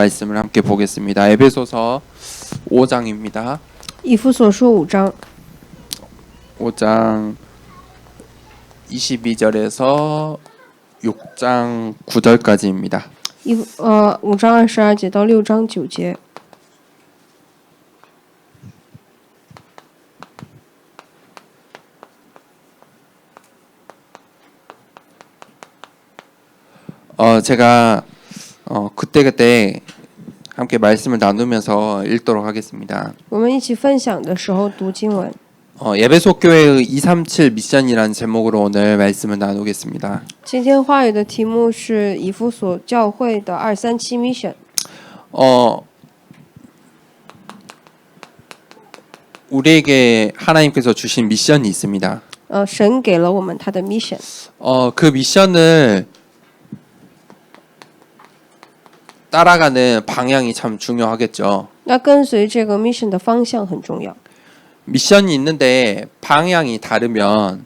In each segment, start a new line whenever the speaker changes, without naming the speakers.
말씀을 함께 보겠습니다. 에베소서 5장입니다.
以弗所书5章
5장 22절에서 6장 9절까지입니다.
5章22节到6章9节。
제가 그때그때 함께 말씀을 나누면서 읽도록 하겠습니다.
我们一起分享的时候读经文。
에베소 교회의 237 미션이라는 제목으로 오늘 말씀을 나누겠습니다.
今天话语的题目是以弗所教会的237 mission。
우리에게 하나님께서 주신 미션이 있습니다.
神给了我们他的 mission。
그 미션을 따라가는 방향이 참 중요하겠죠.
那跟随这个 mission 的方向很重要。
미션이 있는데 방향이 다르면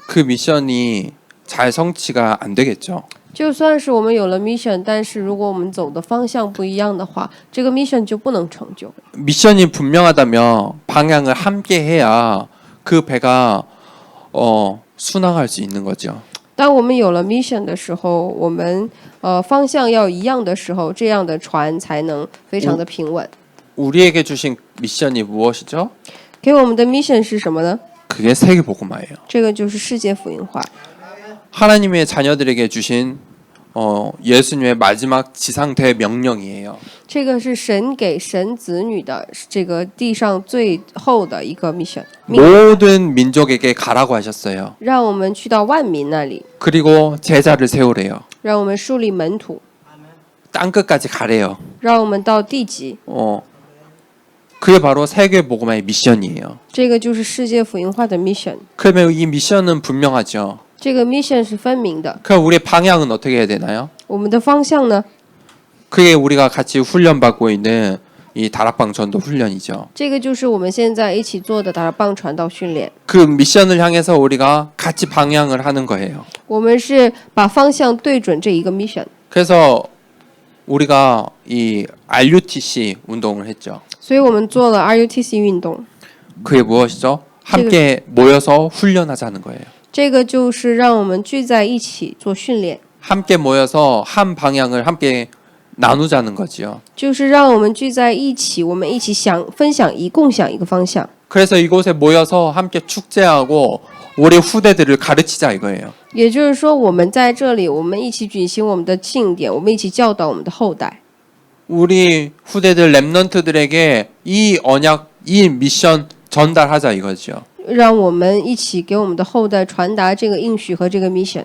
그 미션이 잘 성취가 안 되겠죠.
就算是我们有了 mission， 但是如果我们走的方向不一样的话，这个 mission 就不能成就。
미션이 분명하다면 방향을 함께 해야 그 배가 순항할 수 있는 거죠.
当我们有了 mission 的时候，我们方向要一样的时候，这样的船才能非常的平稳。
우리에게 주신 미션이 무엇이죠?
给我们的 mission 是什么呢？
그게 세계복음화예요.
这个就是世界福音化。
하나님의 자녀들에게 주신 예수님의 마지막 지상 대명령이에요.
这个是神给神子女的这个地上最后的一个 mission，
모든 민족에게 가라고 하셨어요.
让我们去到万民那里，
그리고 제자를 세우래요.
让我们树立门徒，
땅 끝까지 가래요.
让我们到地极。
그게 바로 세계복음화의 미션이에요.
这个就是世界福音化的 mission。
그러면 이 미션은 분명하죠.
这个 mission 是分明的。
그럼 우리의 방향은 어떻게 해야 되나요?
我们的方向呢？
그게 우리가 같이 훈련받고 있는 이 다락방 전도 훈련이죠.
这个就是我们现在一起做的达拉邦传道训练。
그 미션을 향해서 우리가 같이 방향을 하는 거예요.
我们是把方向对准这一个 mission。
그래서 우리가 이 RUTC 운동을 했죠.
所以我们做了 RUTC 运动。
그게 무엇이죠? 함께 모여서 훈련하자는 거예요.
这个就是让我们聚在一起做训练，
함께 모여서 한 방향을 함께 나누자는 거지요.
就是让我们聚在一起，我们一起分享共享一个方向。
그래서 이곳에 모여서 함께 축제하고 우리 후대들을 가르치자 이거예요.
也就是说，我们在这里，我们一起举行我们的庆典，我们一起教导我们的后代。
우리 후대들 렘넌트들에게 이 언약, 이 미션 전달하자 이거죠.
让我们一起给我们的后代传达这个应许和这个 mission。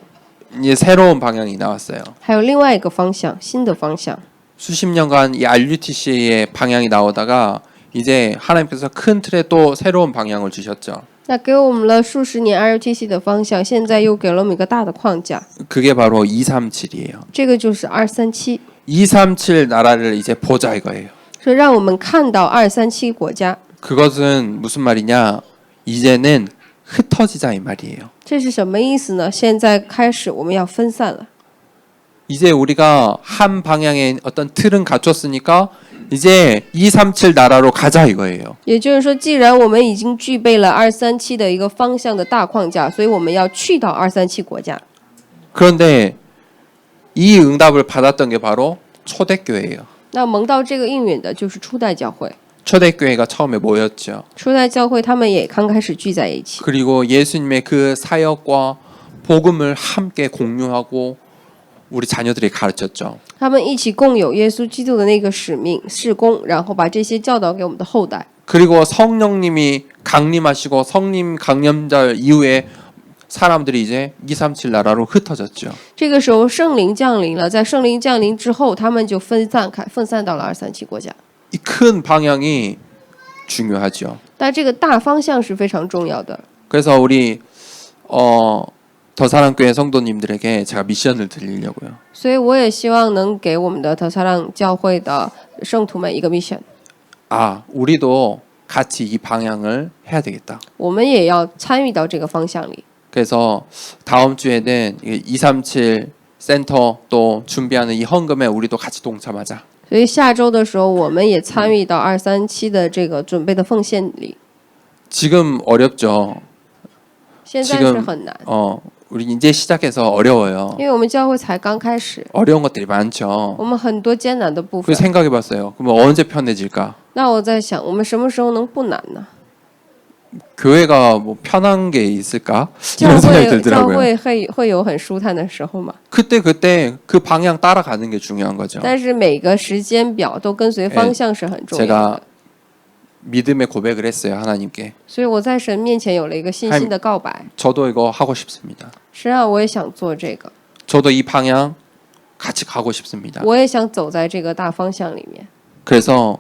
이제 새로운 방향이 나왔어요.
还有另外一个方向，新的方向。
수십 년간 이 RUTC의 방향이 나오다가 이제 하나님께서 큰 틀에 또 새로운 방향을 주셨죠.
那给我们了数十年 RUTC 的方向，现在又给了我们一个大的框架，
그게 바로 237이에요.
这个就是237，
237 나라를 이제 보자 이거예요.
是让我们看到237国家。
그것은 무슨 말이냐? 이제는 흩어지자 이 말이에요.
这是什么意思呢？现在开始我们要分散了。
이제 우리가 한 방향의 어떤 틀은 갖췄으니까 이제 237 나라로 가자 이거예요.
也就是说，既然我们已经具备了237的一个方向的大框架，所以我们要去到237国家。
그런데 이 응답을 받았던 게 바로 초대교회예요.
那蒙到这个应允的就是初代教会。
초대교회가 처음에 모였죠.
初代教会他们也刚开始聚在一起，
그리고 예수님의 그 사역과 복음을 함께 공유하고 우리 자녀들이 가르쳤죠.
他们一起共有耶稣基督的那个使命事工，然后把这些教导给我们的后代。
그리고 성령님이 강림하시고 성령 강림자 이후에 사람들이 이제 237 나라로 흩어졌죠.
这个时候圣灵降临了，在圣灵降临之后，他们就分散到了237国家。
이 큰 방향이 중요하죠.
但这个大方向是非常重要的。
그래서 우리 더사랑교회 성도님들에게 제가 미션을 드리려고요.
所以我也希望能给我们的特萨浪教会的圣徒们一个 mission。
우리도 같이 이 방향을 해야 되겠다.
我们也要参与到这个方向里。
그래서 다음 주에는 237 센터 또 준비하는 이 헌금에 우리도 같이 동참하자.
所以下周的时候，我们也参与到237的这个准备的奉献里。
지금 어렵죠.
现在是很难，
우리 이제 시작해서 어려워요.
因为我们教会才刚开始，
어려운 것들이 많죠.
我们很多艰难的部分
그래서 。 생각해봤어요. 그럼 언제 편해질까?
那我在想，我们什么时候能不难呢？
교회가 뭐 편한 게 있을까?
教
이런 생각이
会教
들더라고요.
会有很舒坦的时候吗？
그때 그 방향 따라가는 게 중요한 거죠.
但是每个时间表都跟随方向是很重要
제가
的。
믿음의 고백을 했어요 하나님께.
所以我在神面前有了一个信心的告白。
저도 이거 하고 싶습니다.
实际上我也想做这个，
저도 이 방향 같이 가고 싶습니다.
我也想走在这个大方向里面。
그래서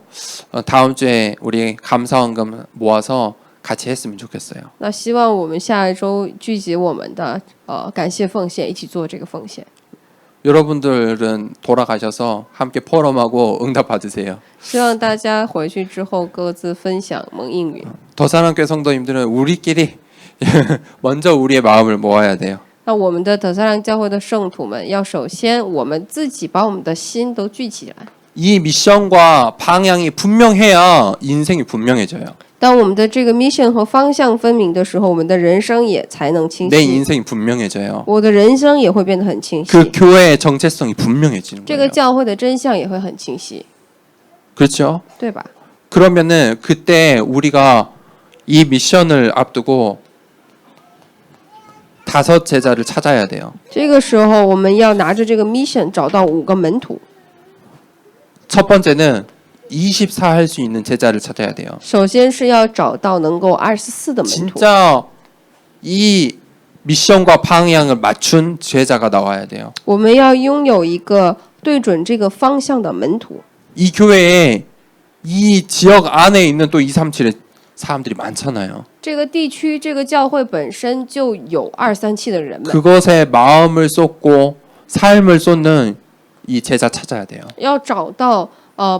다음 주에 우리 감사원금 모아서 같이 했으면 좋겠어요.
那希望我们下一周聚集我们的感谢奉献，一起做这个奉献。
여러분들은 돌아가셔서 함께 포럼하고 응답 받으세요.
希望大家回去之后各自分享蒙应允。
더사랑교회 성도님들은 우리끼리 먼저 우리의 마음을 모아야 돼요.
那我们的德萨让教会的圣徒们，要首先我们自己把我们的心都聚起来。
이 미션과 방향이 분명해야 인생이 분명해져요.
当我们的这个 mission 和方向分明的时候，我们的人生也才能清
내
晰。
인생이 분명해져요.
我的人生也会变得很清晰，
그 교회의 정체성이 분명해지는
这个
거예요.
教会的真相也会很清晰，
그렇죠?
对吧？
그러면은 그때 우리가 이 미션을 앞두고 5 제자를 찾아야 돼요.
这个时候，我们要拿着这个 mission 找到5个门徒。
첫 번째는 24 할 수 있는 제자를 찾아야 돼요.
首先是要找到能够24的门徒，
진짜 이 미션과 방향을 맞춘 제자가 나와야 돼요.
我们要拥有一个对准这个方向的门徒。
이 교회에 이 지역 안에 있는 또 237의 사람들이 많잖아요.
这个地区、这个教会本身就有237的人们，
그것에 마음을 쏟고 삶을 쏟는 이 제자 찾아야 돼요.
要找到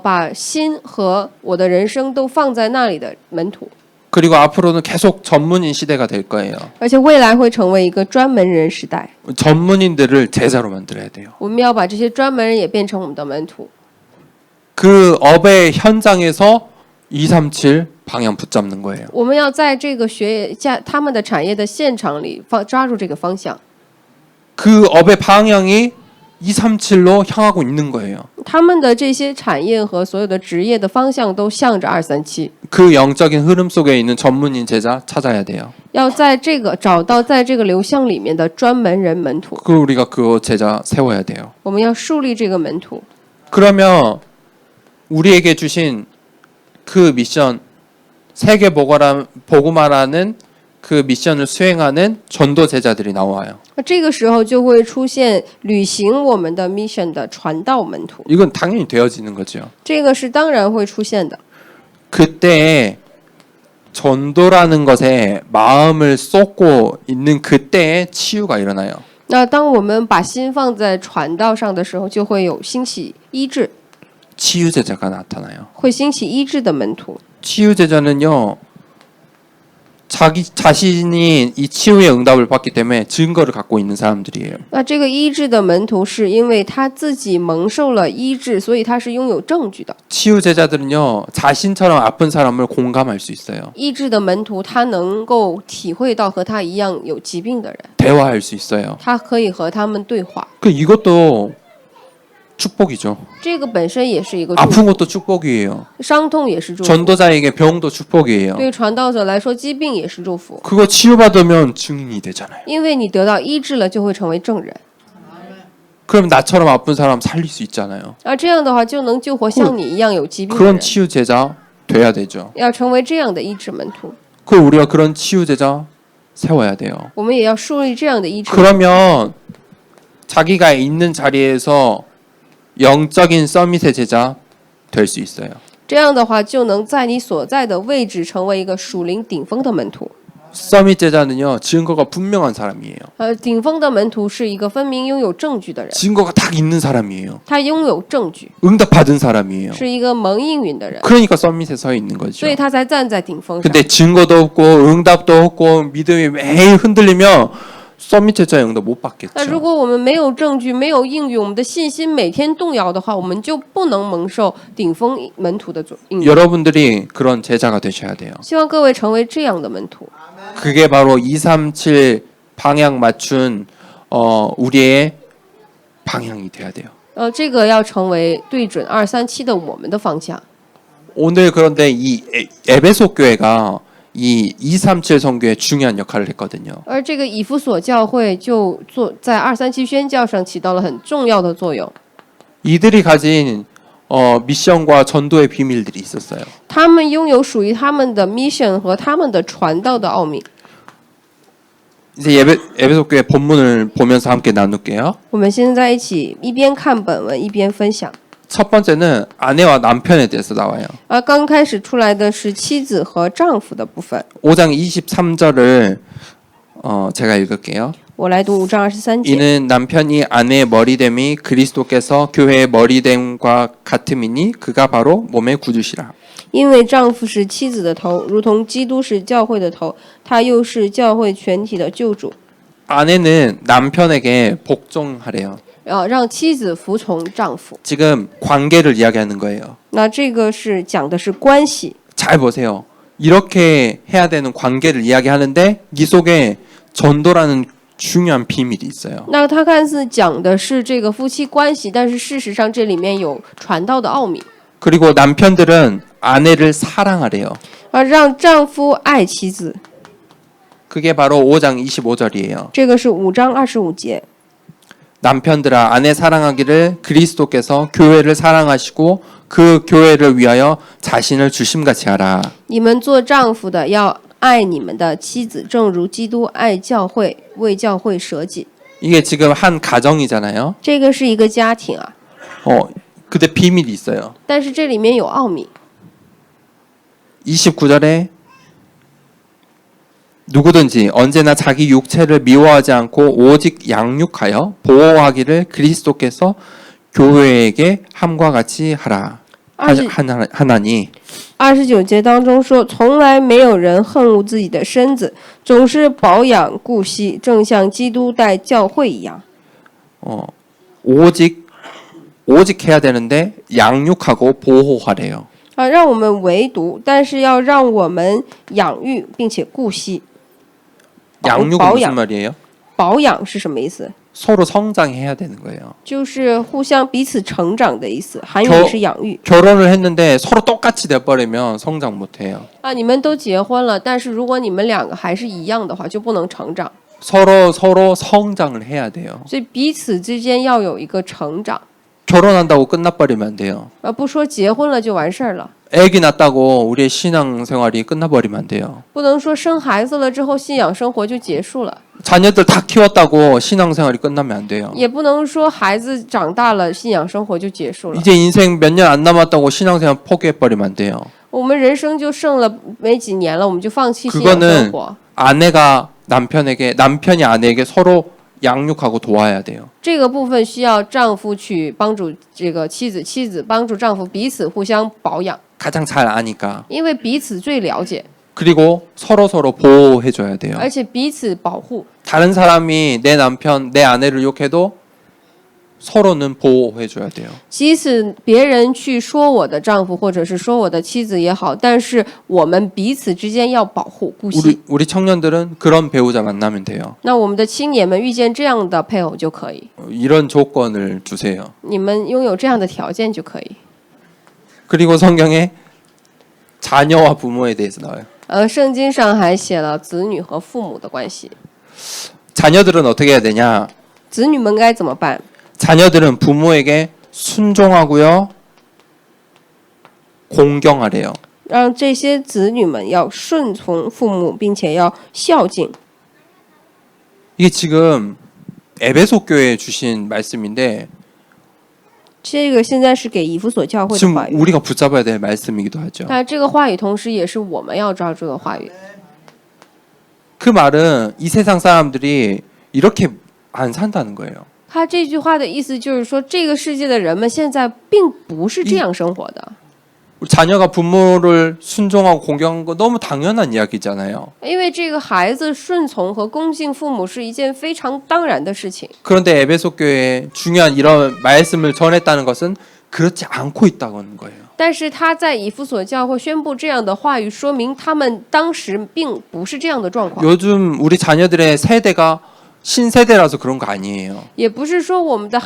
把心和我的人生都放在那里的门徒，
그리고 앞으로는 계속 전문인 시대가 될 거예요.
而且未来会成为一个专门人时代。
전문인들을 제자로 만들어야 돼요.
我们要把这些专门人也变成我们的门徒。
그 업의 현장에서 237 방향 붙잡는 거예요.
我们要在这个他们的产业的现场里抓住这个方向。
그 업의 방향이 237로 향하고 있는 거예요.
他们的这些产业和所有的职业的方向都向着237。
그 영적인 흐름 속에 있는 전문인 제자 찾아야 돼요.
要在这个找到在这个流向里面的专门人门徒，
그 우리가 그 제자 세워야 돼요.
我们要树立这个门徒。
그러면 우리에게 주신 그 미션 세계 복음화라는 그 미션을 수행하는 전도 제자들이 나와요.
那这个时候就会出现履行我们的 mission 的传道门徒，
이건 당연히 되어지는 거죠.
这个是当然会出现的。
그때 전도라는 것에 마음을 쏟고 있는 그때에 치유가 일어나요.
那当我们把心放在传道上的时候，就会有兴起医治，
치유 제자가 나타나요.
会兴起医治的门徒。
치유 제자는요. 자기 자신이 이 치유의 응답을 받기 때문에 증거를 갖고 있는 사람들이에요.
那这个医治的门徒是因为他自己蒙受了医治，所以他是拥有证据的。
치유 제자들은요. 자신처럼 아픈 사람을 공감할 수 있어요.
医治的门徒他能够体会到和他一样有疾病的人，
대화할 수 있어요.
他可以和他们对话。
그 이것도 축복이죠.
这个本身也是一个祝
아픈
福，
것도 축복이에요.
伤痛也是祝福。
전도자에게 병도 축복이에요.
对传道者来说，疾病也是祝福，
그거 치유받으면 증인이 되잖아요.
因为你得到医治了，就会成为证人。
그럼 나처럼 아픈 사람 살릴 수 있잖아요.
而这样的话，就能救活像你一样有疾病的
그런
人。
치유 제자 돼야 되죠.
要成为这样的医治门徒，
그 우리가 그런 치유 제자 세워야 돼요.
我们也要树立这样的医治。
그러면 자기가 있는 자리에서 영적인 서밋의 제자 될 수 있어요.
这样的话，就能在你所在的位置成为一个属灵顶峰的门徒。
서밋 제자는요. 증거가 분명한 사람이에요.
顶峰的门徒是一个分明拥有证据的人，
증거가 딱 있는 사람이에요.
他拥有证据，
응답 받은 사람이에요.
是一个蒙应允的人，
그러니까 서밋에 서 있는 거죠.
所以他才站在顶峰上。
근데 증거도 없고 응답도 없고 믿음이 매일 흔들리면 서밋제자 영도 못
那
받겠죠.
如果我们没有证据、没有应用，我们的信心每天动摇的话，我们就不能蒙受顶峰门徒的应用。
여러분들이 그런 제자가 되셔야 돼요.
希望各位成为这样的门徒。
그게 바로 237 방향 맞춘 우리의 방향이 돼야 돼요.
这个要成为对准237的我们的方向。
오늘 그런데 이 에베소 교회가 이 237 선교에 중요한 역할을 했거든요.
而这个以弗所教会就在237宣教上起到了很重要的作用。
이들이 가진 미션과 전도의 비밀들이 있었어요.
他们拥有属于他们的 mission 和他们的传道的奥秘。
이제 에베소 교회 본문을 보면서 함께 나눌게요.
我们现在一起一边看本文一边分享。
첫 번째는 아내와 남편에 대해서 나와요.
刚开始出来的是妻子和丈夫的部分。
5장 23절을 제가 읽을게요.
我来读5章23节。
이는 남편이 아내의 머리됨이 그리스도께서 교회의 머리됨과 같음이니 그가 바로 몸의 구주시라.
因为丈夫是妻子的头，如同基督是教会的头，他又是教会全体的救主。
아내는 남편에게 복종하래요.
让妻子服从丈夫。
지금 관계를 이야기하는 거예요.
那这个是讲的是关系。
잘 보세요. 이렇게 해야 되는 관계를 이야기하는데 이 속에 전도라는 중요한 비밀이 있어요.
那他看似讲的是这个夫妻关系，但是事实上这里面有传道的奥秘。
그리고 남편들은 아내를 사랑하래요.
让丈夫爱妻子，
그게 바로 5장 25절이에요.
这个是5章25节。
남편들아 아내 사랑하기를 그리스도께서 교회를 사랑하시고 그 교회를 위하여 자신을 주심같이 하라.
你们做丈夫的要爱你们的妻子，正如基督爱教会，为教会舍己。
이게 지금 한 가정이잖아요.
这个是一个家庭啊，
근데 비밀이 있어요.
但是这里面有奥秘。
29절에 누구든지 언제나 자기 육체를 미워하지 않고 오직 양육하여 보호하기를 그리스도께서 교회에게 함과 같이 하라. 하나니
29节当中说，从来没有人恨恶自己的身子，总是保养顾惜，正像基督待教会一样。
오직 해야 되는데 양육하고 보호하래요.
让我们唯独，但是要让我们养育并且顾惜。
양육은
保
무슨
养，
말이에요?
保养是什么意思？
서로 성장해야 되는 거예요.
就是互相彼此成长的意思，韩语也是养育。
결혼을 했는데 서로 똑같이 돼버리면 성장 못해요.
你们都结婚了，但是如果你们两个还是一样的话，就不能成长。
서로 성장을 해야 돼요.
所以彼此之间要有一个成长，
결혼한다고 끝나버리면 안 돼요.
不说结婚了就完事儿了。
애기 낳았다고 우리의 신앙생활이 끝나버리면 안 돼요.
不能说生孩子了之后信仰生活就结束了，
자녀들 다 키웠다고 신앙생활이 끝나면 안 돼요.
也不能说孩子长大了信仰生活就结束了。
이제 인생 몇 년 안 남았다고 신앙생활 포기해버리면 안 돼요.
我们人生就剩了没几年了，我们就放弃信仰生
그거는
活。
아내가 남편이 아내에게 서로 양육하고 도와야 돼요.
这个部分需要丈夫去帮助这个妻子，妻子帮助丈夫，彼此互相保养，
가장 잘 아니까.
因为彼此最了解，
그리고 서로 보호해줘야 돼요.
而且彼此保护。
다른 사람이 내 남편, 내 아내를 욕해도 서로는 보호해줘야 돼요.
即使别人去说我的丈夫，或者是说我的妻子也好，但是我们彼此之间要保护顾惜。
우리 청년들은 그런 배우자 만나면 돼요.
那我们的青年们遇见这样的配偶就可以，
이런 조건을 주세요.
你们拥有这样的条件就可以。
그리고 성경에 자녀와 부모에 대해서 나와요.
圣经上还写了子女和父母的关系，
자녀들은 어떻게 해야 되냐?
子女们该怎么办？
자녀들은 부모에게 순종하고요. 공경하래요.
让这些子女们要顺从父母，并且要孝敬。
이게 지금 에베소 교회에 주신 말씀인데
这个现在是给以弗所教会的
지금
话语，
우리가 붙잡아야 될 말씀이기도 하죠.
那这个话语同时也是我们要抓住的话语。
그 말은 이 세상 사람들이 이렇게 안 산다는 거예요.
他这句话的意思就是说，这个世界的人们现在并不是这样生活的。
우리 자녀가 부모를 순종하고 공경하는 거 너무 당연한 이야기잖아요.
因为这个孩子顺从和恭敬父母是一件非常当然的事情。
그런데 에베소 교회에 중요한 이런 말씀을 전했다는 것은 그렇지 않고 있다는 거예요.
但是他在以弗所教会宣布这样的话语，说明他们当时并不是这样的状况，
요즘 우리 자녀들의 세대가 신세대라서 그런 거 아니에요.
也不是说我们的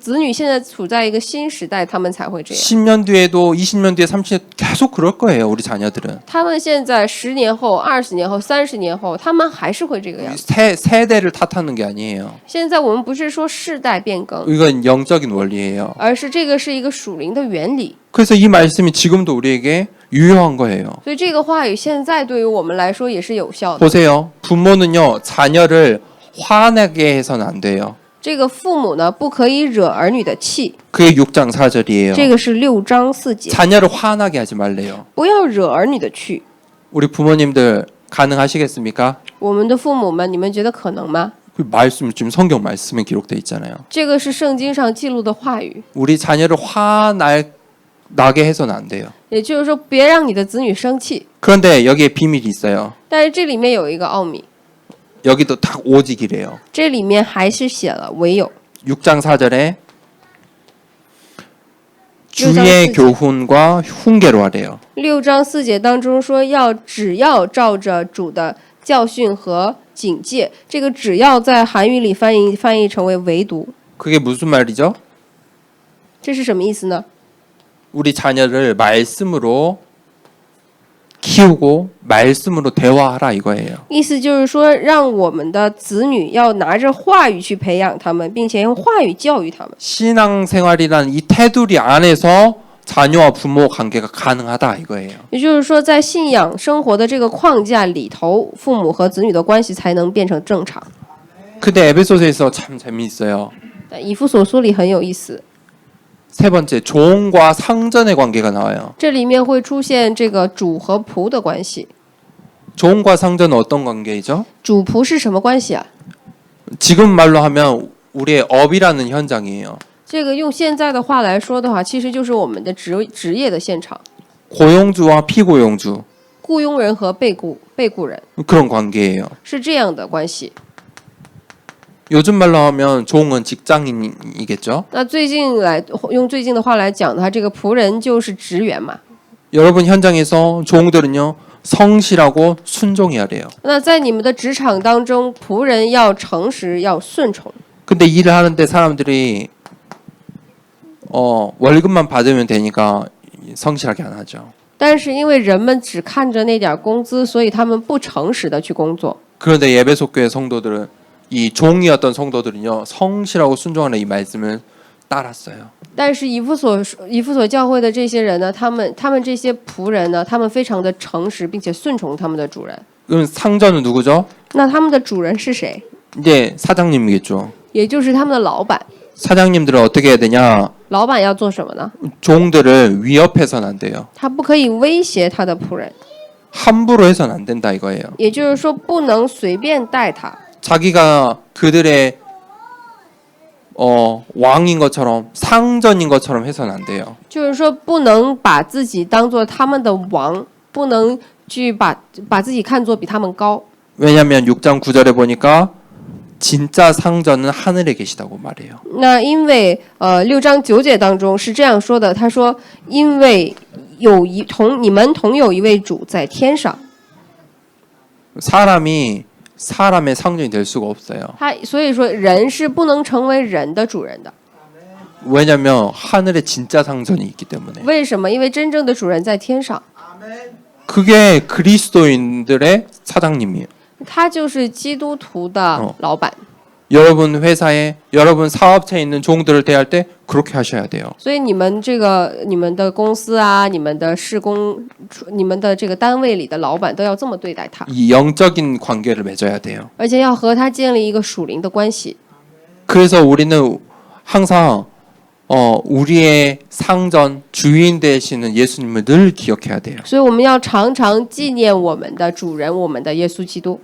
子女现在处在一个新时代，他们才会这样。
10년 뒤에도 20년 뒤에 30년 계속 그럴 거예요. 우리 자녀들은.
他们现在10年后、20年后、30年后，他们还是会这个样子。
세대를 탓하는 게 아니에요.
现在我们不是说世代变更，
이건 영적인 원리예요.
而是这个是一个属灵的原理。
그래서 이 말씀이 지금도 우리에게 유효한 거예요.
所以这个话语现在对于我们来说也是有效的。
보세요. 부모는요, 자녀를 화나게 해서는 안 돼요.
这个父母呢，不可以惹儿女的气，
그게 6장 4절이에요.
这个是6章4节，
자녀를 화나게 하지 말래요.
不要惹儿女的气。
우리 부모님들 가능하시겠습니까?
我们的父母们，你们觉得可能吗？
그 말씀 지금 성경 말씀에 기록돼 있잖아요.
这个是圣经上记录的话语，
우리 자녀를 화나게 해서는 안 돼요.
也就是说，别让你的子女生气。
그런데 여기에 비밀이 있어요.
但是这里面有一个奥秘，
여기도 딱 오직이래요.
这里面还是写了唯有。
6장 4절에
6장
주의
4절.
교훈과 훈계로 하래요.
6章4节当中说只要照着主的教训和警戒，这个只要在韩语里翻译成为唯独，
그게 무슨 말이죠?
这是什么意思呢？
우리 자녀를 말씀으로 키우고 말씀으로 대화하라 이거예요.
意思就是说，让我们的子女要拿着话语去培养他们，并且用话语教育他们。
신앙생활이란 이 테두리 안에서 자녀와 부모 관계가 가능하다 이거예요.
也就是说，在信仰生活的这个框架里头，父母和子女的关系才能变成正常。
근데 에베소서에서 참 재미있어요.
但以弗所书里很有意思，
세 번째, 종과 상전의 관계가 나와요.
这里面会出现这个主和仆的关系。
종과 상전은 어떤 관계이죠?
主仆是什么关系啊？
지금 말로 하면 우리의 업이라는 현장이에요.
这个用现在的话来说的话，其实就是我们的职业的现场，
고용주와 피고용주
雇佣人和被雇人
그런 관계예요.
是这样的关系。
요즘 말로 하면 종은 직장인이겠죠.
那用最近的话来讲的话，这个仆人就是职员嘛。
여러분 현장에서 종들은요 성실하고 순종해야 돼요.
那在你们的职场当中，仆人要诚实，要顺从。
근데 일을 하는데 사람들이 월급만 받으면 되니까 성실하게 안 하죠.
但是因为人们只看着那点工资，所以他们不诚实的去工作。
그런데 예배소 교회 성도들은 이 종이었던 성도들은요 성실하고 순종하는 이 말씀을 따랐어요.
但是以弗所教会的这些人呢，他们这些仆人呢，他们非常的诚实，并且顺从他们的主人。
그럼 상전은 누구죠?
那他们的主人是谁？
이제 사장님이겠죠.
也就是他们的老板。
사장님들은 어떻게 해야 되냐?
老板要做什么呢？
종들을 위협해서는 안 돼요.
他不可以威胁他的仆人，
함부로 해서는 안 된다 이거예요.
也就是说不能随便待他。
자기가 그들의 왕인 것처럼 상전인 것처럼 해서는 안 돼요.
就是说不能把自己当做他们的王，不能去把自己看作比他们高。
왜냐하면 6장 9절에 보니까 진짜 상전은 하늘에 계시다고 말해요.
那因为6章9节当中是这样说的，他说因为你们同有一位主在天上。
사람이 사람의 상전이 될 수가 없어요.
所以说人是不能成为人的主人的。
왜냐하면 하늘에 진짜 상전이 있기 때문에.
为什么？因为真正的主人在天上，
그게 그리스도인들의 사장님이에요.
他就是基督徒的老板。
여러분 회사에 여러분 사업체에 있는 종들을 대할 때 그렇게 하셔야 돼요.
所以你们的公司啊，你们的施工，你们的这个单位里的老板都要这么对待他，
이 영적인 관계를 맺어야 돼요.
而且要和他建立一个属灵的关系。
그래서 우리는 항상 우리의 상전 주인 되시는 예수님을 늘 기억해야 돼요.
所以我们要常常纪念我们的主人，我们的耶稣基督。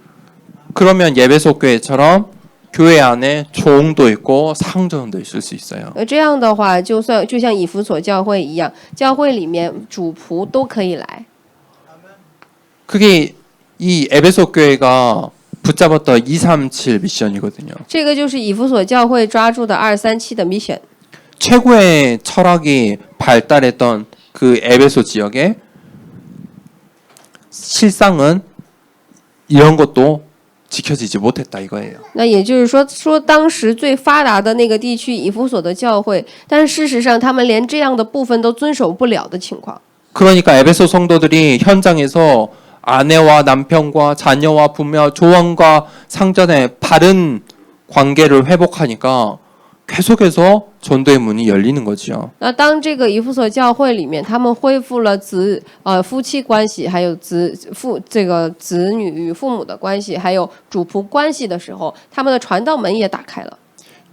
그러면 예배소 교회처럼 교회 안에 종도 있고 상전도 있을 수 있어요.
这样的话，就像以弗所教会一样，教会里面主仆都可以来。
그게 이 에베소 교회가 붙잡았던 237 미션이거든요.
这个就是以弗所教会抓住的237的 mission。
최고의 철학이 발달했던 그 에베소 지역에 실상은 이런 것도 지켜지지 못했다 이거예요.
那也就是说当时最发达的那个地区以弗所的教会，但是事实上他们连这样的部分都遵守不了的情况。
그러니까 에베소 성도들이 현장에서 아내와 남편과 자녀와 부모, 조언과 상전의 바른 관계를 회복하니까 계속해서 전도의 문이 열리는 거죠.
那当这个以弗所教会里面，他们恢复了夫妻关系，还有子女与父母的关系，还有主仆关系的时候，他们的传道门也打开了。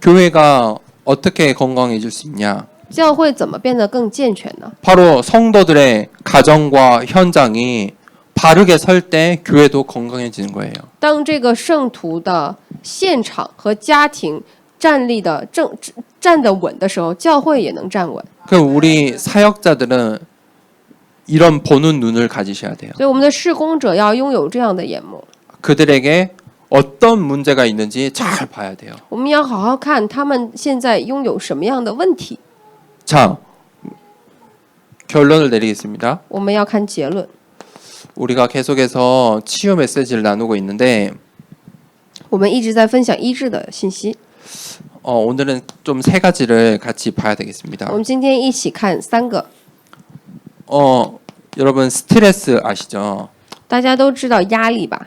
교회가 어떻게 건강해질 수 있냐?
教会怎么变得更健全呢？
바로 성도들의 가정과 현장이 바르게 설 때 교회도 건강해지는 거예요.
当这个圣徒的现场和家庭站得稳的时候，教会也能站稳。
그럼 우리 사역자들은 이런 보는 눈을 가지셔야 돼요.
所以我们的事工者要拥有这样的眼目，
그들에게 어떤 문제가 있는지 잘 봐야 돼요.
我们要好好看他们现在拥有什么样的问题。
자, 결론을 내리겠습니다.
我们要看结论。
우리가 계속해서 치유 메시지를 나누고 있는데
我们一直在分享医治的信息，
오늘은 좀 세 가지를 같이 봐야
我
되겠습니다.
们今天一起看3个。
여러분 스트레스 아시죠?
大家都知道压力吧？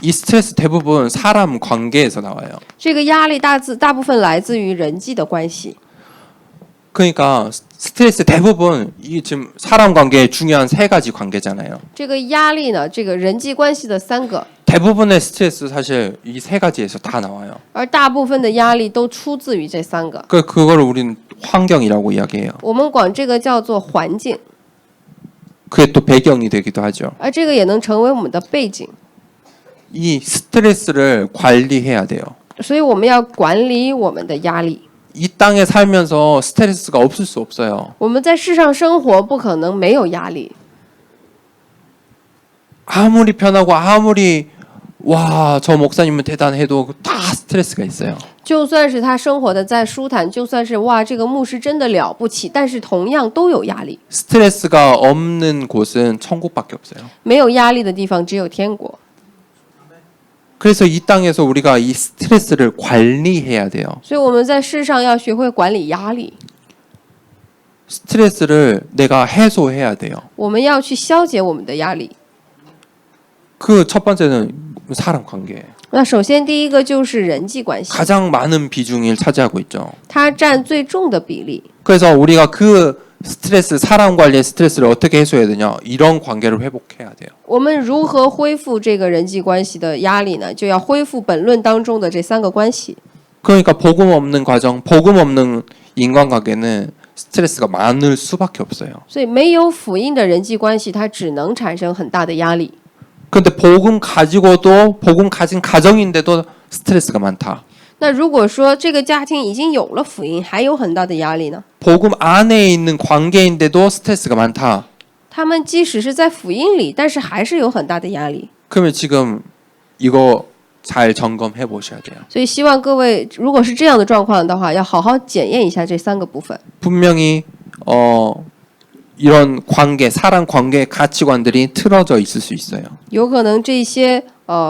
이 스트레스 대부분 사람 관계에서 나와요.
这个压力大部分来自于人际的关系。
그러니까 스트레스 대부분 이 지금 사람 관계의 중요한 세 가지 관계잖아요.
这个压力呢，这个人际关系的3个，
대부분의 스트레스 사실 이 세 가지에서 다 나와요.
而大部分的压力都出自于这3个。
그걸 우리는 환경이라고 이야기해요.
我们管这个叫做环境，
그게 또 배경이 되기도 하죠.
而这个也能成为我们的背景。
이 스트레스를 관리해야 돼요.
所以我们要管理我们的压力。
이 땅에 살면서 스트레스가 없을 수 없어요.
我们在世上生活，不可能没有压力。
아무리 편하고 아무리 와, 저 목사님은 대단해도 다 스트레스가 있어요.
就算是他生活的再舒坦，就算是哇，这个牧师真的了不起，但是同样都有压力。
스트레스가 없는 곳은 천국밖에 없어요.
没有压力的地方只有天国。
그래서 이 땅에서 우리가 이 스트레스를 관리해야 돼요.
所以我们在世上要学会管理压力，
스트레스를 내가 해소해야 돼요.
我们要去消解我们的压力。
그 첫 번째는 사람 관계.
那首先第一个就是人际关系，
가장 많은 비중을 차지하고 있죠.
它占最重的比例。
그래서 우리가 그 스트레스, 사람 관리의 스트레스를 어떻게 해소해야 되냐? 이런 관계를 회복해야 돼요.
我们如何恢复这个人际关系的压力呢？就要恢复本论当中的这3个关系。
그러니까 복음 없는 가정, 복음 없는 인간관계는 스트레스가 많을 수밖에 없어요.
所以没有福音的人际关系，它只能产生很大的压力。
근데 복음 가지고도 복음 가진 가정인데도 스트레스가 많다.
那如果说这个家庭已经有了福音，还有很大的压力呢？
복음 안에 있는 관계인데도 스트레스가 많다.
他们即使是在福音里，但是还是有很大的压力。
그러면 지금 이거 잘 점검해 보셔야 돼요.
所以希望各位，如果是这样的状况的话，要好好检验一下这3个部分。
분명히 이런 관계, 사람 관계 가치관들이 틀어져 있을 수 있어요.
有可能这些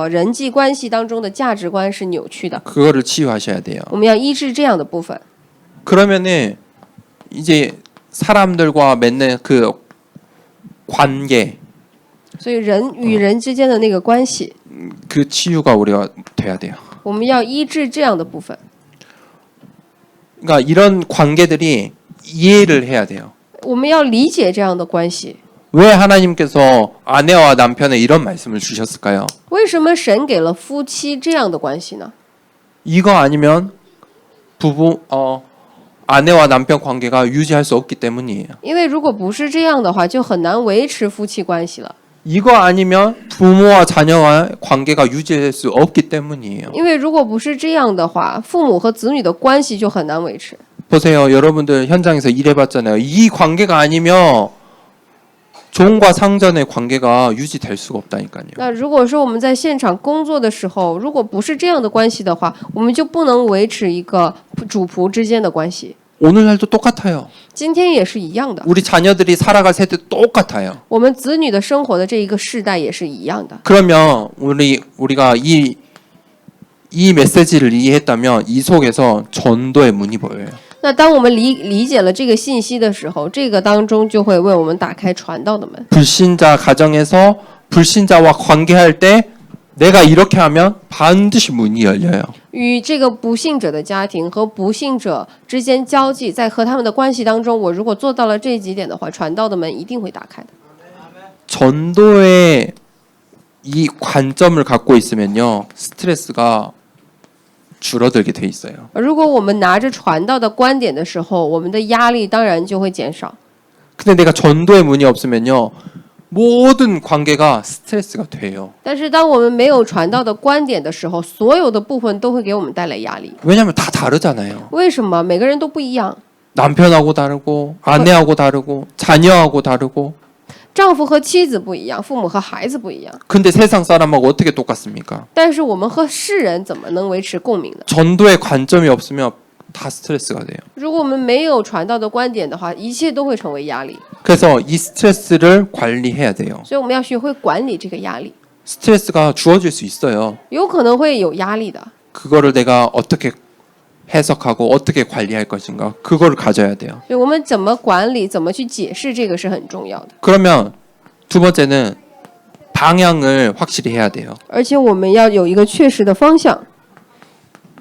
人际关系当中的价值观是扭曲的，
그거를 치유하셔야 돼요.
我们要医治这样的部分。
그러면은 이제 사람들과 맺는 그 관계,
所以人与人之间的那个关系，
그 치유가 우리가 돼야 돼요.
我们要医治这样的部分。
그러니까 이런 관계들이 이해를 해야 돼요.
我们要理解这样的关系。
왜 하나님께서 아내와 남편에 이런 말씀을 주셨을까요?
为什么神给了夫妻这样的关系呢？
이거 아니면 아내와 남편 관계가 유지할 수 없기 때문이에요.
因为如果不是这样的话，就很难维持夫妻关系了。
이거 아니면 부모와 자녀와 관계가 유지될 수 없기 때문이에요.
因为如果不是这样的话，父母和子女的关系就很难维持。
보세요. 여러분들 현장에서 일해봤잖아요. 이 관계가 아니면 종과 상전의 관계가 유지될 수가 없다니까요.
那如果说我们在现场工作的时候，如果不是这样的关系的话，我们就不能维持一个主仆之间的关系。
오늘날도 똑같아요.
今天也是一样的，
우리 자녀들이 살아갈 세대 똑같아요.
我们子女的生活的这一个世代也是一样的。
그러면 우리가 이 메시지를 이해했다면 이 속에서 전도의 문이 보여요.
那当我们理解了这个信息的时候，这个当中就会为我们打开传道的门。
불신자 가정에서 불신자와 관계할 때 내가 이렇게 하면 반드시 문이 열려요.
与这个不信者的家庭和不信者之间交际，在和他们的关系当中，我如果做到了这几点的话，传道的门一定会打开的。
전도의 이 관점을 갖고 있으면요. 스트레스가 줄어들게 돼 있어요.
如果我们拿着传道的观点的时候，我们的压力当然就会减少。
근데 내가 전도의 문이 없으면요. 모든 관계가 스트레스가 돼요.
但是当我们没有传道的观点的时候，所有的部分都会给我们带来压力。
왜냐하면 다 다르잖아요.
为什么？每个人都不一样，
남편하고 다르고 아내하고 다르고 자녀하고 다르고.
丈夫和妻子不一样，父母和孩子不一样。
근데 세상 사람하고 어떻게 똑같습니까?
但是我们和世人怎么能维持共鸣呢？
전도의 관점이 없으면 다 스트레스가 돼요.
如果我们没有传道的观点的话，一切都会成为压力。
그래서 이 스트레스를 관리해야 돼요.
所以我们要学会管理这个压力，
스트레스가 주어질 수 있어요.
有可能会有压力的。
그거를 내가 어떻게 해석하고 어떻게 관리할 것인가 그거를 가져야 돼요.
所以我们怎么管理，怎么去解释，这个是很重要的。
그러면 두 번째는 방향을 확실히 해야 돼요.
而且我们要有一个确实的方向，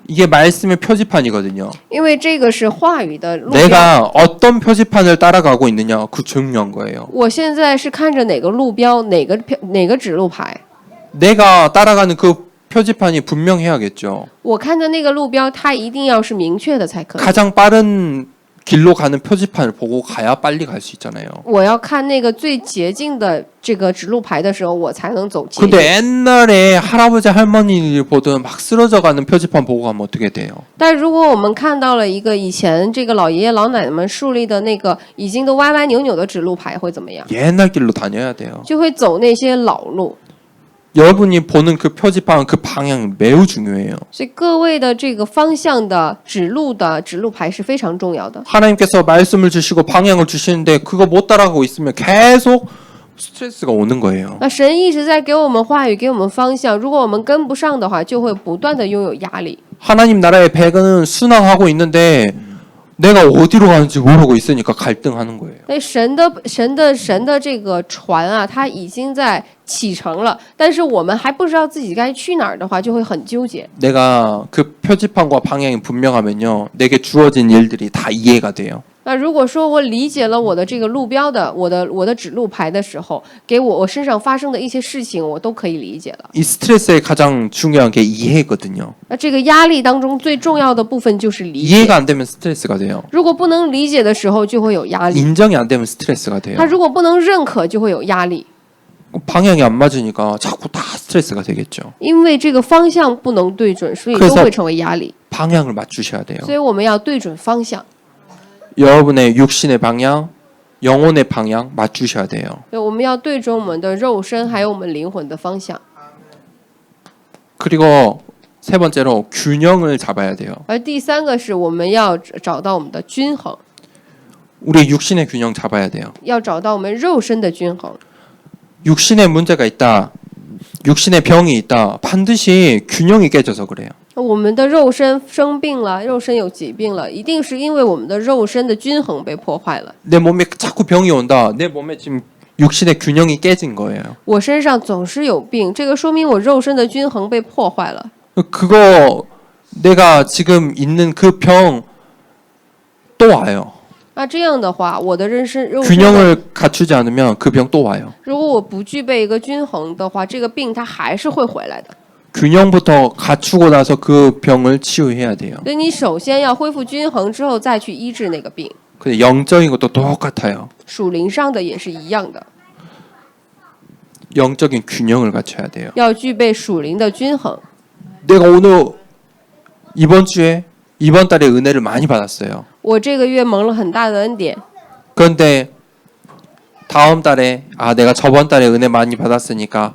이게 말씀의 표지판이거든요.
因为这个是话语的路标。
내가 어떤 표지판을 따라가고 있느냐 그 중요한 거예요.
我现在是看着哪个路标，哪个指路牌，
내가 따라가는 그 표지판이 분명해야겠죠.
我看的那个路标，它一定要是明确的才可以。
가장 빠른 길로 가는 표지판을 보고 가야 빨리 갈 수 있잖아요.
我要看那个最捷径的这个指路牌的时候，我才能走捷径。
근데 옛날에 할아버지 할머니를 보던 막 쓰러져가는 표지판 보고 가면 어떻게 돼요?
但如果我们看到了一个以前这个老爷爷老奶奶们树立的那个已经都歪歪扭扭的指路牌，会怎么样？
옛날 길로 다녀야 돼요.
就会走那些老路。
여러분이 보는 그 표지판 그 방향이 매우 중요해요.
所以各位的这个方向的指路牌是非常重要的。
하나님께서 말씀을 주시고 방향을 주시는데 그거 못 따라가고 있으면 계속 스트레스가 오는 거예요.
那神一直在给我们话语，给我们方向，如果我们跟不上的话，就会不断的拥有压力。
하나님 나라의 배는 순항하고 있는데 내가 어디로 가는지 모르고 있으니까 갈등하는 거예요.
所以神的这个船啊，它已经在启程了，但是我们还不知道自己该去哪儿的话，就会很纠结。
내가 그 표지판과 방향이 분명하면요. 내게 주어진 일들이 다 이해가 돼요.
那如果说我理解了我的这个路标的我的指路牌的时候，给我身上发生的一些事情，我都可以理解了。
이 스트레스의 가장 중요한 게 이해거든요.
那这个压力当中最重要的部分就是理解。
이해가 안 되면 스트레스가 돼요.
如果不能理解的时候，就会有压力。
인정이 안 되면 스트레스가 돼요.
他如果不能认可，就会有压力，
방향이 안 맞으니까 자꾸 다 스트레스가 되겠죠.
因为这个方向不能对准，所以
그래서
都会成为压力。
방향을 맞추셔야 돼요.
所以我们要对准方向。
여러분의 육신의 방향, 영혼의 방향 맞추셔야 돼요.
所以我们要对准我们的肉身还有我们灵魂的方向。
그리고 세 번째로 균형을 잡아야 돼요.
而第三个是我们要找到我们的均衡，
우리 육신의 균형 잡아야 돼요.
要找到我们肉身的均衡。
육신에 문제가 있다. 육신의 병이 있다. 반드시 균형이 깨져서 그래요.
我们的肉身生病了，肉身有疾病了，一定是因为我们的肉身的均衡被破坏了。
내 몸에 자꾸 병이 온다. 내 몸에 지금 육신의 균형이 깨진 거예요.
我身上总是有病，这个说明我肉身的均衡被破坏了。
그거 내가 지금 있는 그 병 또 와요.
那这样的话，我的肉身的
균형을 갖추지 않으면 그 병 또 와요.
如果我不具备一个均衡的话，这个病它还是会回来的。
균형부터 갖추고 나서 그 병을 치유해야 돼요.
所以你首先要恢复均衡之后，再去医治那个病。
근데 영적인 것도 똑같아요.
属灵上的也是一样的。
영적인 균형을 갖춰야 돼요.
要具备属灵的均衡。
내가 오늘 이번 주에 이번 달에 은혜를 많이 받았어요.
我这个月蒙了很大的恩典，
그런데 다음 달에 내가 저번 달에 은혜 많이 받았으니까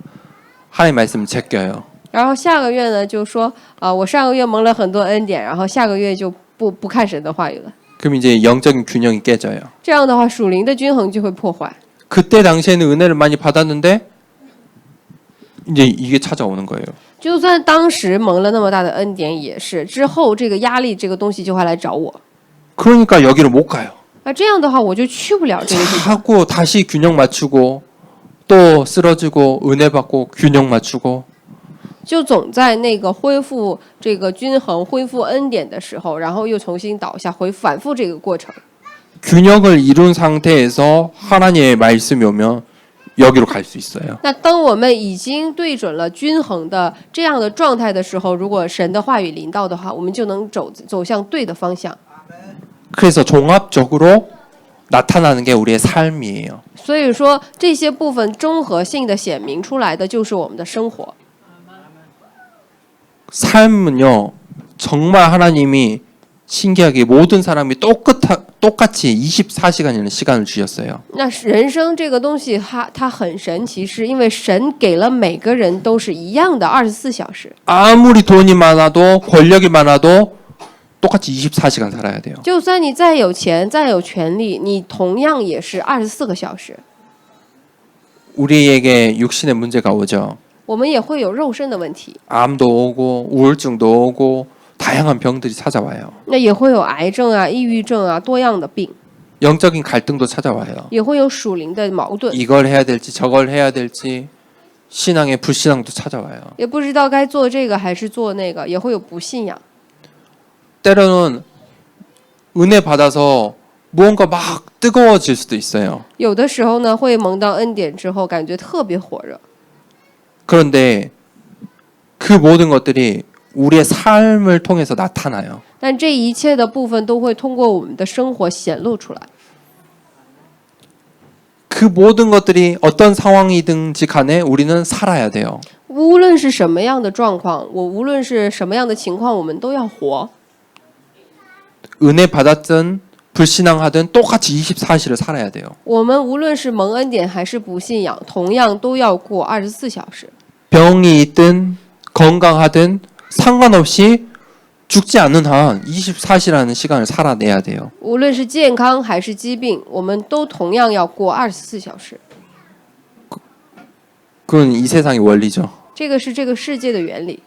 하나님 말씀 제껴요.
然后下个月呢就说我上个月蒙了很多恩典，然后下个月就不看神的话语了。
그럼 이제 영적인 균형이 깨져요.
这样的话，属灵的均衡就会破坏。
그때 당시에는 은혜를 많이 받았는데 이제 이게 찾아오는 거예요.
就算当时蒙了那么大的恩典，也是之后这个压力这个东西就会来找我。
그러니까 여기를 못 가요.
这样的话，我就去不了这个地方。
자꾸 다시 균형 맞추고 또 쓰러지고 은혜 받고 균형 맞추고
就总在那个恢复这个均衡、恢复恩典的时候，然后又重新倒下，反复这个过程。
균형을 이룬 상태에서 하나님의 말씀이 오면 여기로 갈 수 있어요.
那当我们已经对准了均衡的这样的状态的时候，如果神的话语临到的话，我们就能走向对的方向。
그래서 종합적으로 나타나는 게 우리의 삶이에요.
所以说，这些部分综合性的显明出来的就是我们的生活。
삶은요, 정말 하나님이 신기하게 모든 사람이 똑같이 24시간이라는 시간을 주셨어요.
那人生这个东西它很神奇，是因为神给了每个人都是一样的24小时。
아무리 돈이 많아도 권력이 많아도 똑같이 24시간 살아야 돼요.
就算你再有钱、再有权利，你同样也是24个小时。
우리에게 육신의 문제가 오죠.
我们也会有肉身的问题，
암도 오고 우울증도 오고 다양한 병들이 찾아와요.
那也会有癌症啊、抑郁症啊，多样的病，
영적인 갈등도 찾아와요.
也会有属灵的矛盾，
이걸 해야 될지 저걸 해야 될지 신앙의 불신앙도 찾아와요.
也不知道该做这个还是做那个，也会有不信仰。
때로는 은혜 받아서 무언가 막 뜨거워질 수도 있어요.
有的时候呢，会蒙到恩典之后，感觉特别火热。
그런데 그 모든 것들이 우리의 삶을 통해서 나타나요.
但这一切的部分都会通过我们的生活显露出来。
그 모든 것들이 어떤 상황이든지 간에 우리는 살아야 돼요.
无论是什么样的状况，无论是什么样的情况，我们都要活。
은혜 받았든 불신앙하든 똑같이 24시를 살아야 돼요.
我们无论是蒙恩典还是不信仰，同样都要过24小时。
병이 있든 건강하든 상관없이 죽지 않는 한 24시라는 시간을 살아내야 돼요.
无论是健康还是疾病，我们都同样要过24小时。
그건 이 세상의 원리죠.
这个是这个世界的原理。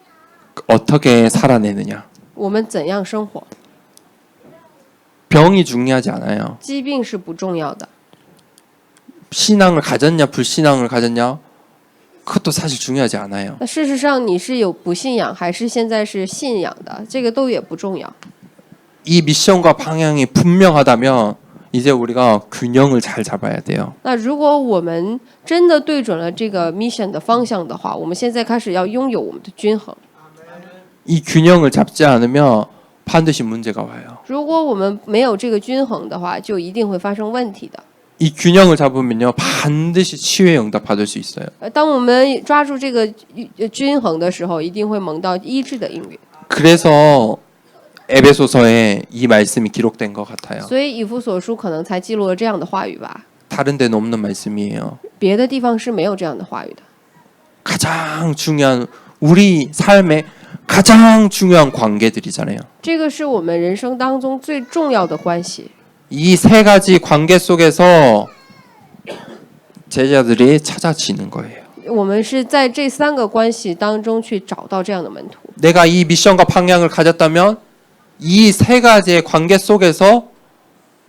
어떻게 살아내느냐.
我们怎样生活？
병이 중요하지 않아요.
疾病是不重要的。
신앙을 가졌냐 불신앙을 가졌냐 그것도 사실 중요하지 않아요.
那事实上，你是有不信仰，还是现在是信仰的，这个都也不重要。
이 미션과 방향이 분명하다면 이제 우리가 균형을 잘 잡아야 돼요.
那如果我们真的对准了这个 mission 的方向的话，我们现在开始要拥有我们的均衡。
이 균형을 잡지 않으면 반드시 문제가 와요.
如果我们没有这个均衡的话，就一定会发生问题的。
이 균형을 잡으면요 반드시 치유의 응답 받을 수 있어요.
当我们抓住这个均衡的时候，一定会蒙到医治的应允。
그래서 에베소서에 이 말씀이 기록된 것 같아요.
所以以弗所书可能才记录了这样的话语吧，
다른 데는 없는 말씀이에요.
别的地方是没有这样的话语的。
가장 중요한 우리 삶의 가장 중요한 관계들이잖아요.
这个是我们人生当中最重要的关系。
이 세 가지 관계 속에서 제자들이 찾아지는 거예요.
我们是在这3个关系当中去找到这样的门徒。
내가 이 미션과 방향을 가졌다면 이 세 가지의 관계 속에서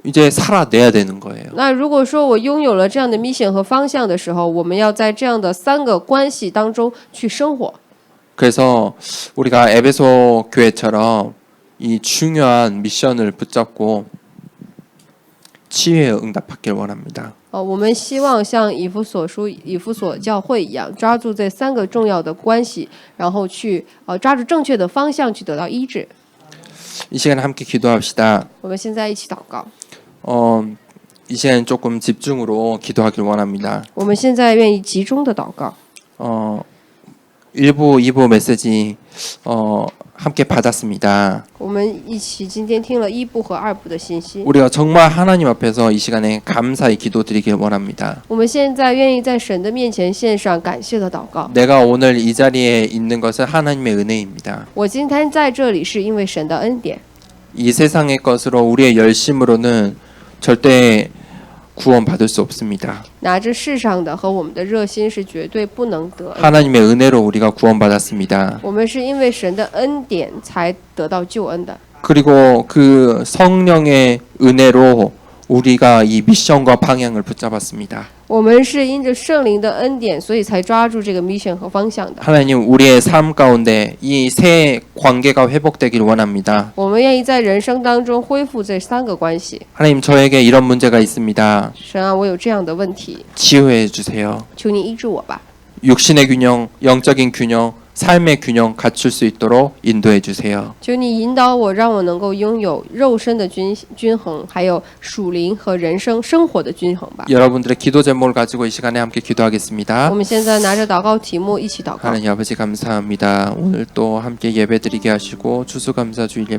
이제 살아내야 되는 거예요.
那如果说我拥有了这样的 mission 和方向的时候，我们要在这样的3个关系当中去生活。
그래서 우리가 에베소 교회처럼 이 중요한 미션을 붙잡고 치유의 응답받길 원합니다.
我们希望像以弗所书、以弗所教会一样，抓住这3个重要的关系，然后去抓住正确的方向去得到医治。
이 시간에 함께 기도합시다.
我们现在一起祷告。
이 시간 조금 집중으로 기도하길 원합니다.
我们现在愿意集中的祷告。
1부, 2부 메시지 함께 받았습니다.
我们一起今天听了一部和二部的信息。
우리가 정말 하나님 앞에서 이 시간에 감사히 기도드리길 원합니다.
我们现在愿意在神的面前献上感谢的祷告。
내가 오늘 이 자리에 있는 것은 하나님의 은혜입니다.
我今天在这里是因为神的恩典。
이 세상의 것으로 우리의 열심으로는 절대 구원받을 수 없습니다.
拿着世上的和我们的热心是绝对不能得恩。
하나님의 은혜로 우리가 구원받았습니다.
我们是因为神的恩典才得到救恩的。
그리고 그 성령의 은혜로 우리가 이 미션과 방향을 붙잡았습니다.
我们是因着圣灵的恩典，所以才抓住这个 mission 和方向的。
하나님 우리의 삶 가운데 이 새 관계가 회복되길 원합니다.
我们愿意在人生当中恢复这三个关系。
하나님 저에게 이런 문제가 있습니다.
神啊，我有这样的问题，
치유해 주세요.
求你医治我吧。
육신의 균형, 영적인 균형, 삶의 균형 갖출 수 있도록 인도해 주세요.
求你引导我，让我能够拥有肉身的均衡，还有属灵和人生生活的均衡吧。
여러분들의 기도 제목을 가지고 이 시간에 함께
我
기도하겠습니다.
们现在拿着祷告题目一起祷告。
하나님 아버지 감사합니다. 오늘 또 함께 예배드리게 하시고 추수감사주일